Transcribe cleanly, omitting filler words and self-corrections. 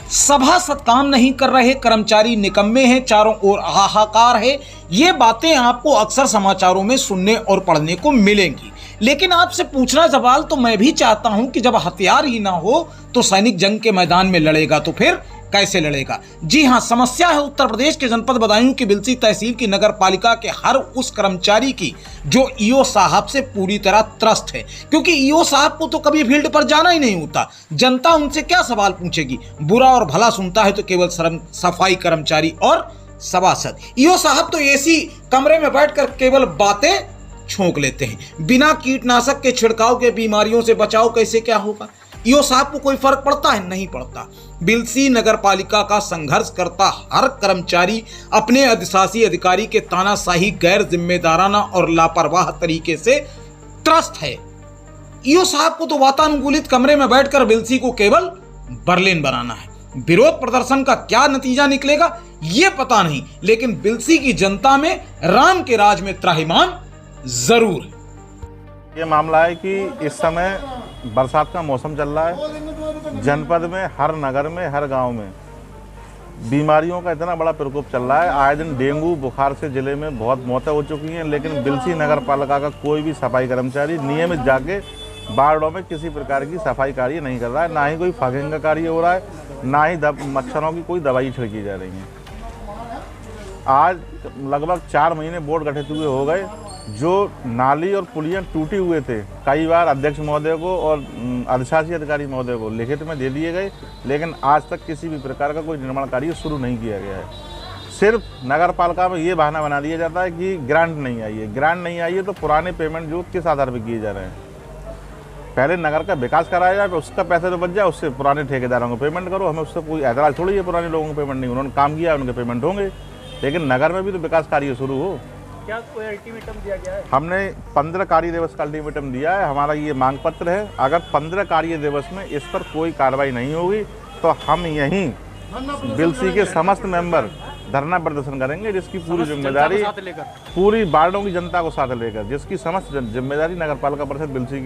सभासद काम नहीं कर रहे, कर्मचारी निकम्मे हैं, चारों ओर हाहाकार है। ये बातें आपको अक्सर समाचारों में सुनने और पढ़ने को मिलेंगी। लेकिन आपसे पूछना सवाल तो मैं भी चाहता हूं कि जब हथियार ही ना हो तो सैनिक जंग के मैदान में लड़ेगा तो फिर कैसे लड़ेगा। जी हां, समस्या है उत्तर प्रदेश के जनपद बदायूं की बिलसी तहसील की नगर पालिका के हर उस कर्मचारी की जो ईओ साहब से पूरी तरह त्रस्त है, क्योंकि ईओ साहब को तो कभी फील्ड पर जाना ही नहीं होता। जनता उनसे क्या सवाल पूछेगी। बुरा और भला सुनता है तो केवल सफाई कर्मचारी और सभासद। ईओ साहब तो एसी कमरे में बैठकर केवल बातें छोंक लेते हैं। बिना कीटनाशक के छिड़काव के बीमारियों से बचाव कैसे क्या होगा। ईओ साहब को कोई फर्क पड़ता है? नहीं पड़ता। बिलसी नगर पालिका का संघर्ष करता हर कर्मचारी अपने अधिशासी अधिकारी के तानाशाही, गैर जिम्मेदाराना और लापरवाह तरीके से त्रस्त है। ईओ साहब को तो वातानुकूलित कमरे में बैठकर बिलसी को केवल बर्लिन बनाना है। विरोध प्रदर्शन का क्या नतीजा निकलेगा ये पता नहीं, लेकिन बिलसी की जनता में राम के राज में त्राहिमाम जरूर है। ये मामला है कि इस समय बरसात का मौसम चल रहा है। जनपद में, हर नगर में, हर गांव में बीमारियों का इतना बड़ा प्रकोप चल रहा है। आए दिन डेंगू बुखार से जिले में बहुत मौतें हो चुकी हैं, लेकिन बिलसी नगर पालिका का कोई भी सफाई कर्मचारी नियमित जाके वार्डों में किसी प्रकार की सफाई कार्य नहीं कर रहा है। ना ही कोई फगिंग का कार्य हो रहा है, ना ही मच्छरों की कोई दवाई छिड़की जा रही है। आज लगभग 4 महीने बोर्ड गठित हुए हो गए। जो नाली और पुलियाँ टूटे हुए थे, कई बार अध्यक्ष महोदय को और अधिशासी अधिकारी महोदय को लिखित में दे दिए गए, लेकिन आज तक किसी भी प्रकार का कोई निर्माण कार्य शुरू नहीं किया गया है। सिर्फ नगर पालिका में ये बहाना बना दिया जाता है कि ग्रांट नहीं आई है। ग्रांट नहीं आई है तो पुराने पेमेंट जो किस आधार पर किए जा रहे हैं। पहले नगर का विकास कराया जाए, उसका पैसा जो बच जाए उससे पुराने ठेकेदारों को पेमेंट करो। हमें उससे कोई ऐतराज थोड़ी है। पुराने लोगों को पेमेंट नहीं, उन्होंने काम किया, उनके पेमेंट होंगे, लेकिन नगर में भी तो विकास कार्य शुरू हो। क्या कोई अल्टीमेटम दिया गया है? हमने 15 कार्य दिवस का अल्टीमेटम दिया है। हमारा ये मांग पत्र है। अगर 15 कार्य दिवस में इस पर कोई कार्रवाई नहीं होगी तो हम यहीं बिलसी के समस्त मेंबर धरना प्रदर्शन करेंगे, जिसकी पूरी जिम्मेदारी पूरी वार्डों की जनता को साथ लेकर, जिसकी समस्त जिम्मेदारी नगर पालिका परिषद बिलसी की